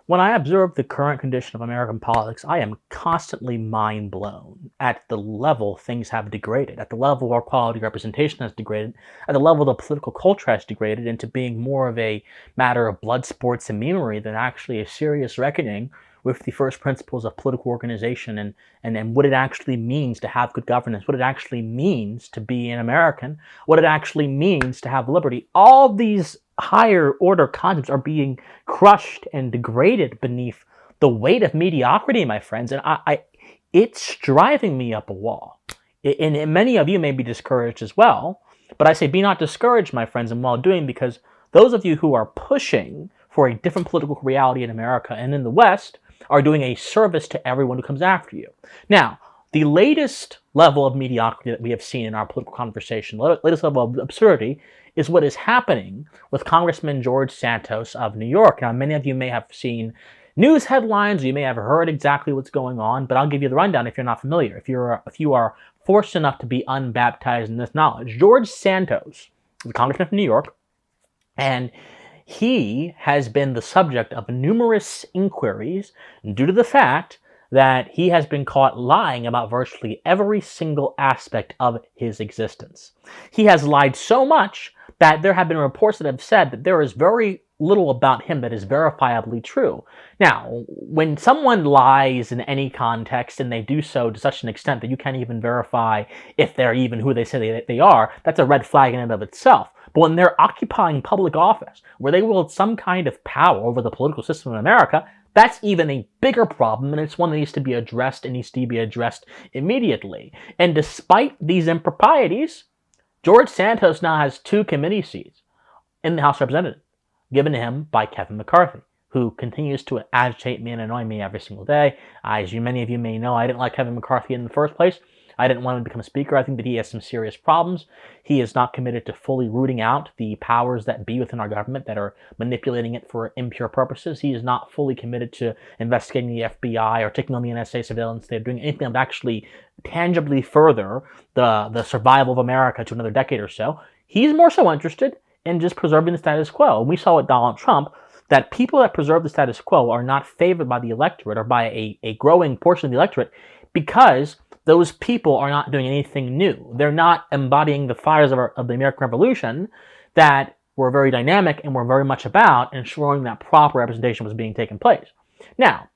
When I observe the current condition of American politics, I am constantly mind blown at the level things have degraded, at the level our quality representation has degraded, at the level the political culture has degraded into being more of a matter of blood sports and memery than actually a serious reckoning with the first principles of political organization and what it actually means to have good governance, what it actually means to be an American, what it actually means to have liberty. All these higher order concepts are being crushed and degraded beneath the weight of mediocrity, my friends, and it's driving me up a wall. And many of you may be discouraged as well, but I say be not discouraged, my friends, in well doing, because those of you who are pushing for a different political reality in America and in the West are doing a service to everyone who comes after you. Now, the latest level of mediocrity that we have seen in our political conversation, the latest level of absurdity, is what is happening with Congressman George Santos of New York. Now, many of you may have seen news headlines, or you may have heard exactly what's going on, but I'll give you the rundown if you're not familiar, if you are forced enough to be unbaptized in this knowledge. George Santos is a congressman from New York, and he has been the subject of numerous inquiries due to the fact that he has been caught lying about virtually every single aspect of his existence. He has lied so much that there have been reports that have said that there is very little about him that is verifiably true. Now, when someone lies in any context and they do so to such an extent that you can't even verify if they're even who they say they are, that's a red flag in and of itself. But when they're occupying public office, where they wield some kind of power over the political system in America, that's even a bigger problem, and it's one that needs to be addressed and needs to be addressed immediately. And despite these improprieties, George Santos now has 2 committee seats in the House of Representatives, given to him by Kevin McCarthy, who continues to agitate me and annoy me every single day. As many of you may know, I didn't like Kevin McCarthy in the first place. I didn't want him to become Speaker. I think that he has some serious problems. He is not committed to fully rooting out the powers that be within our government that are manipulating it for impure purposes. He is not fully committed to investigating the FBI or taking on the NSA surveillance. They're doing anything that would actually tangibly further the survival of America to another decade or so. He's more so interested in just preserving the status quo. And we saw with Donald Trump that people that preserve the status quo are not favored by the electorate or by a growing portion of the electorate because those people are not doing anything new. They're not embodying the fires of the American Revolution that were very dynamic and were very much about ensuring that proper representation was being taken place. Now,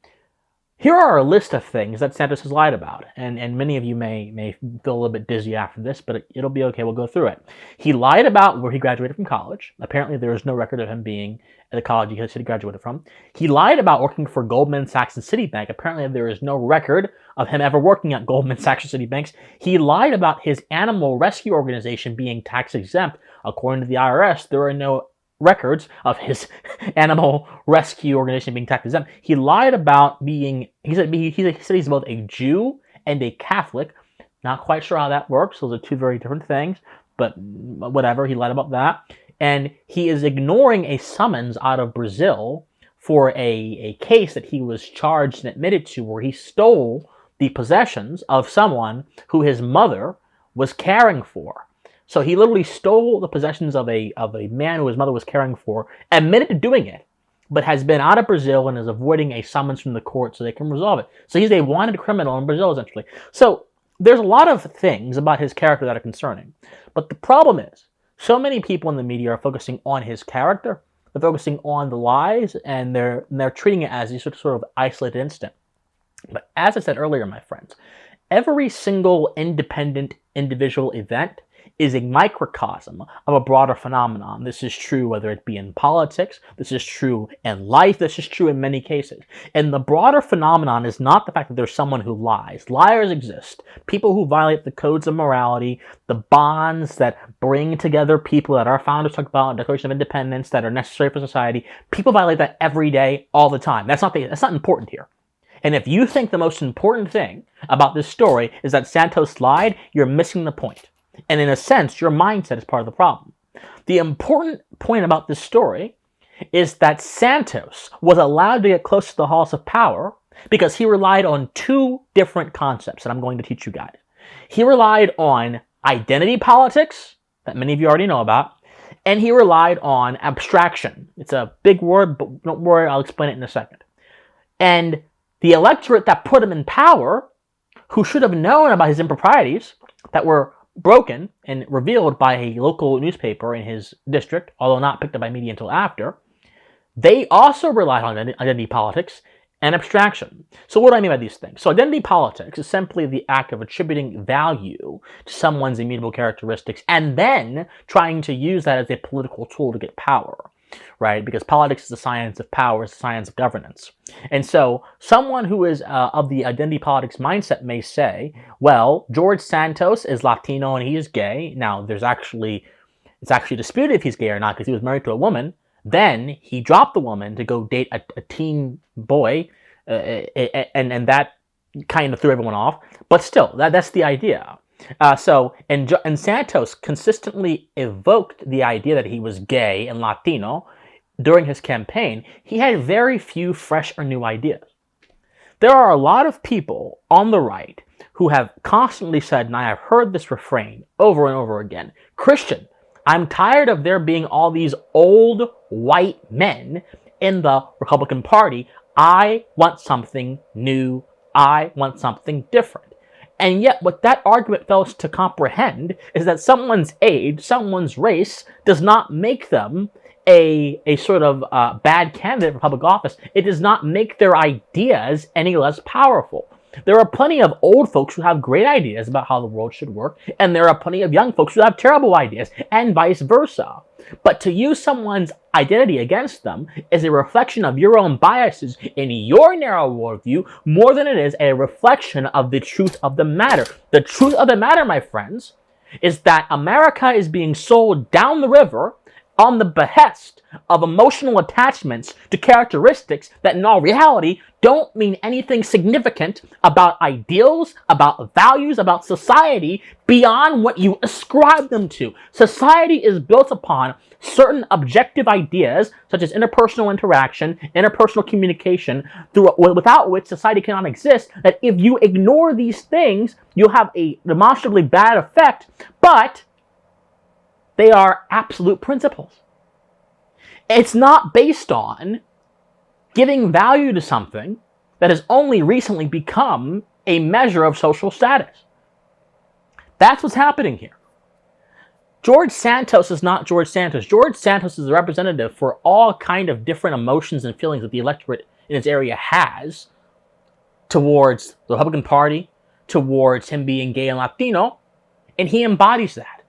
here are a list of things that Santos has lied about, and many of you may feel a little bit dizzy after this, but it'll be okay. We'll go through it. He lied about where he graduated from college. Apparently, there is no record of him being at the college he graduated from. He lied about working for Goldman Sachs and Citibank. Apparently, there is no record of him ever working at Goldman Sachs or Citibank. He lied about his animal rescue organization being tax exempt. According to the IRS, there are no records of his animal rescue organization being tax exempt. He lied about being, he said he's both a Jew and a Catholic. Not quite sure how that works. Those are 2 very different things, but whatever, he lied about that. And he is ignoring a summons out of Brazil for a case that he was charged and admitted to where he stole the possessions of someone who his mother was caring for. So he literally stole the possessions of a man who his mother was caring for, admitted to doing it, but has been out of Brazil and is avoiding a summons from the court so they can resolve it. So he's a wanted criminal in Brazil, essentially. So there's a lot of things about his character that are concerning. But the problem is, so many people in the media are focusing on his character, they're focusing on the lies, and they're treating it as a sort of isolated incident. But as I said earlier, my friends, every single independent individual event is a microcosm of a broader phenomenon. This is true whether it be in politics, this is true in life, this is true in many cases. And the broader phenomenon is not the fact that there's someone who lies. Liars exist. People who violate the codes of morality, the bonds that bring together people that our founders talk about in the Declaration of Independence that are necessary for society, people violate that every day, all the time. That's not important here. And if you think the most important thing about this story is that Santos lied, you're missing the point. And in a sense, your mindset is part of the problem. The important point about this story is that Santos was allowed to get close to the halls of power because he relied on 2 different concepts that I'm going to teach you guys. He relied on identity politics, that many of you already know about, and he relied on abstraction. It's a big word, but don't worry, I'll explain it in a second. And the electorate that put him in power, who should have known about his improprieties that were broken and revealed by a local newspaper in his district, although not picked up by media until after, they also relied on identity politics and abstraction. So what do I mean by these things? So identity politics is simply the act of attributing value to someone's immutable characteristics and then trying to use that as a political tool to get power, right? Because politics is the science of power, it's the science of governance. And so someone who is of the identity politics mindset may say, well, George Santos is Latino and he is gay. Now, it's actually disputed if he's gay or not because he was married to a woman. Then he dropped the woman to go date a teen boy, and that kind of threw everyone off. But still, that's the idea. And Santos consistently evoked the idea that he was gay and Latino during his campaign. He had very few fresh or new ideas. There are a lot of people on the right who have constantly said, and I have heard this refrain over and over again, Christian, I'm tired of there being all these old white men in the Republican Party. I want something new. I want something different. And yet what that argument fails to comprehend is that someone's age, someone's race, does not make them a sort of bad candidate for public office. It does not make their ideas any less powerful. There are plenty of old folks who have great ideas about how the world should work, and there are plenty of young folks who have terrible ideas, and vice versa. But to use someone's identity against them is a reflection of your own biases in your narrow worldview more than it is a reflection of the truth of the matter. The truth of the matter, my friends, is that America is being sold down the river on the behest of emotional attachments to characteristics that in all reality don't mean anything significant about ideals, about values, about society beyond what you ascribe them to. Society is built upon certain objective ideas such as interpersonal interaction, interpersonal communication, without which society cannot exist, that if you ignore these things, you'll have a demonstrably bad effect, but they are absolute principles. It's not based on giving value to something that has only recently become a measure of social status. That's what's happening here. George Santos is not George Santos. George Santos is a representative for all kind of different emotions and feelings that the electorate in his area has towards the Republican Party, towards him being gay and Latino, and he embodies that.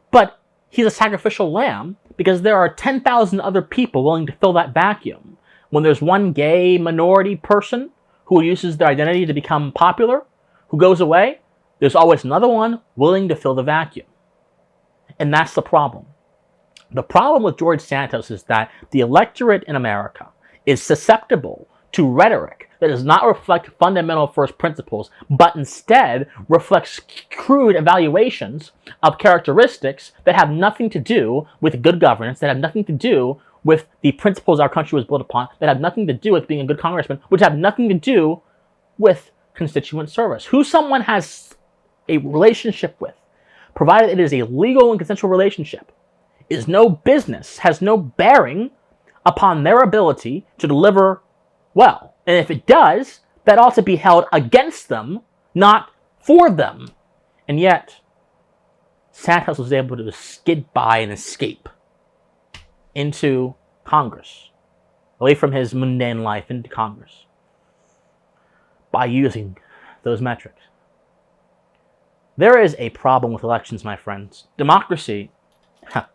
But he's a sacrificial lamb because there are 10,000 other people willing to fill that vacuum. When there's one gay minority person who uses their identity to become popular, who goes away, there's always another one willing to fill the vacuum. And that's the problem. The problem with George Santos is that the electorate in America is susceptible to rhetoric that does not reflect fundamental first principles, but instead reflects crude evaluations of characteristics that have nothing to do with good governance, that have nothing to do with the principles our country was built upon, that have nothing to do with being a good congressman, which have nothing to do with constituent service. Who someone has a relationship with, provided it is a legal and consensual relationship, is no business, has no bearing upon their ability to deliver well. And if it does, that ought to be held against them, not for them. And yet, Santos was able to skid by and escape into Congress, away from his mundane life into Congress, by using those metrics. There is a problem with elections, my friends. Democracy,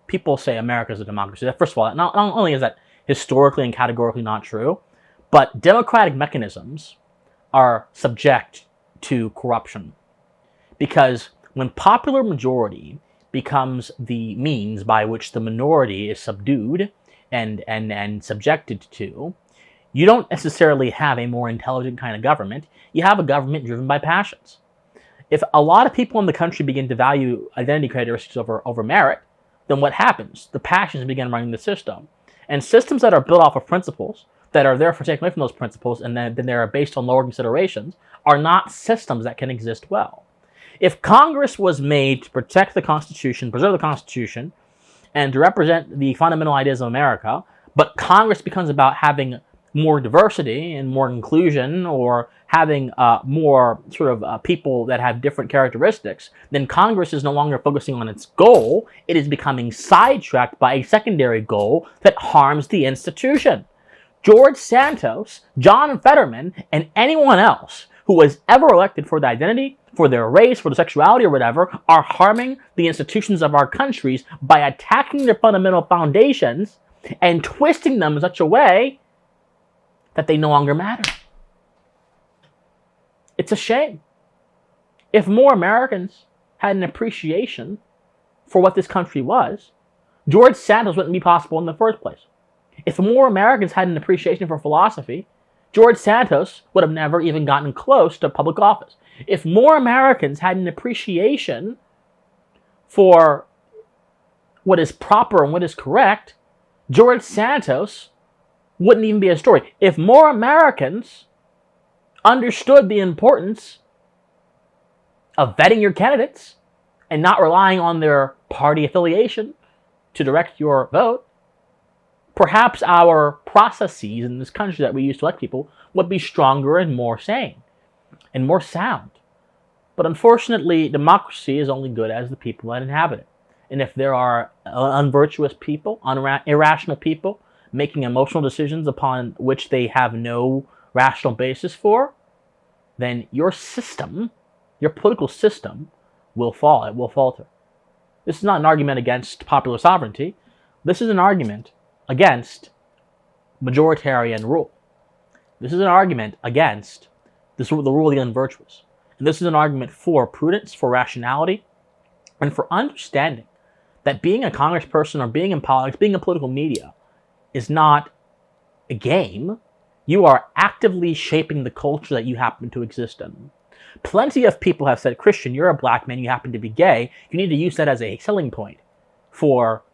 people say America is a democracy. First of all, not only is that historically and categorically not true, but democratic mechanisms are subject to corruption. Because when popular majority becomes the means by which the minority is subdued and subjected to, you don't necessarily have a more intelligent kind of government. You have a government driven by passions. If a lot of people in the country begin to value identity characteristics over merit, then what happens? The passions begin running the system. And systems that are built off of principles, that are therefore taken away from those principles, and then they are based on lower considerations, are not systems that can exist well. If Congress was made to protect the Constitution, preserve the Constitution, and to represent the fundamental ideas of America, but Congress becomes about having more diversity and more inclusion, or having more sort of people that have different characteristics, then Congress is no longer focusing on its goal. It is becoming sidetracked by a secondary goal that harms the institution. George Santos, John Fetterman, and anyone else who was ever elected for their identity, for their race, for their sexuality, or whatever, are harming the institutions of our countries by attacking their fundamental foundations and twisting them in such a way that they no longer matter. It's a shame. If more Americans had an appreciation for what this country was, George Santos wouldn't be possible in the first place. If more Americans had an appreciation for philosophy, George Santos would have never even gotten close to public office. If more Americans had an appreciation for what is proper and what is correct, George Santos wouldn't even be a story. If more Americans understood the importance of vetting your candidates and not relying on their party affiliation to direct your vote, perhaps our processes in this country that we use to elect people would be stronger and more sane and more sound. But unfortunately, democracy is only good as the people that inhabit it. And if there are unvirtuous people, irrational people, making emotional decisions upon which they have no rational basis for, then your system, your political system, will fall. It will falter. This is not an argument against popular sovereignty. This is an argument against majoritarian rule. This is an argument against the rule of the unvirtuous. And this is an argument for prudence, for rationality, and for understanding that being a congressperson or being in politics, being in political media, is not a game. You are actively shaping the culture that you happen to exist in. Plenty of people have said, Christian, you're a black man, you happen to be gay. You need to use that as a selling point for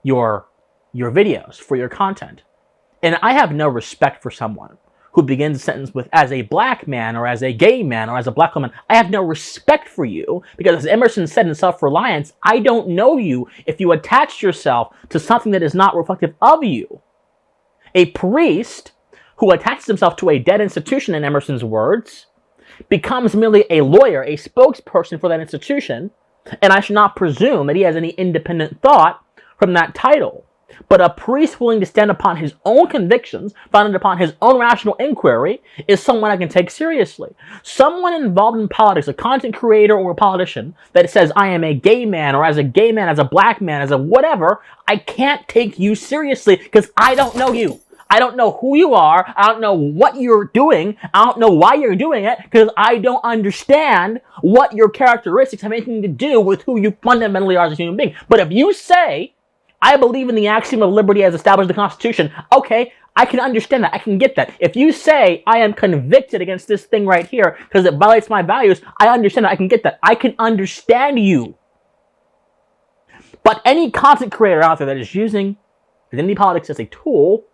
your videos, for your content. And I have no respect for someone who begins a sentence with, as a black man, or as a gay man, or as a black woman. I have no respect for you, because as Emerson said in Self-Reliance, I don't know you if you attach yourself to something that is not reflective of you. A priest who attaches himself to a dead institution, in Emerson's words, becomes merely a lawyer, a spokesperson for that institution, and I should not presume that he has any independent thought from that title. But a priest willing to stand upon his own convictions, founded upon his own rational inquiry, is someone I can take seriously. Someone involved in politics, a content creator or a politician, that says, I am a gay man, or as a gay man, as a black man, as a whatever, I can't take you seriously because I don't know you. I don't know who you are. I don't know what you're doing. I don't know why you're doing it, because I don't understand what your characteristics have anything to do with who you fundamentally are as a human being. But if you say, I believe in the axiom of liberty as established in the Constitution, okay, I can understand that. I can get that. If you say, I am convicted against this thing right here because it violates my values, I understand that. I can get that. I can understand you. But any content creator out there that is using identity politics as a tool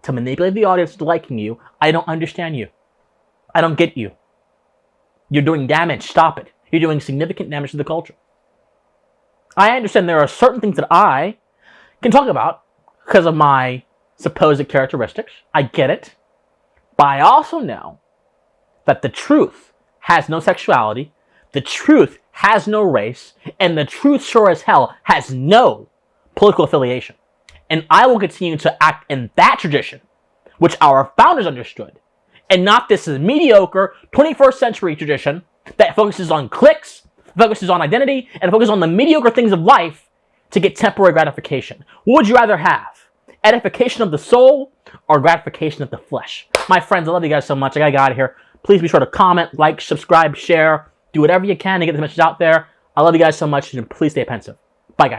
to manipulate the audience to liking you, I don't understand you. I don't get you. You're doing damage. Stop it. You're doing significant damage to the culture. I understand there are certain things that I can talk about because of my supposed characteristics. I get it. But I also know that the truth has no sexuality, the truth has no race, and the truth sure as hell has no political affiliation. And I will continue to act in that tradition, which our founders understood, and not this mediocre 21st century tradition that focuses on clicks, focuses on identity, and focuses on the mediocre things of life to get temporary gratification. What would you rather have? Edification of the soul or gratification of the flesh? My friends, I love you guys so much. I gotta get out of here. Please be sure to comment, like, subscribe, share, do whatever you can to get this message out there. I love you guys so much, and please stay pensive. Bye, guys.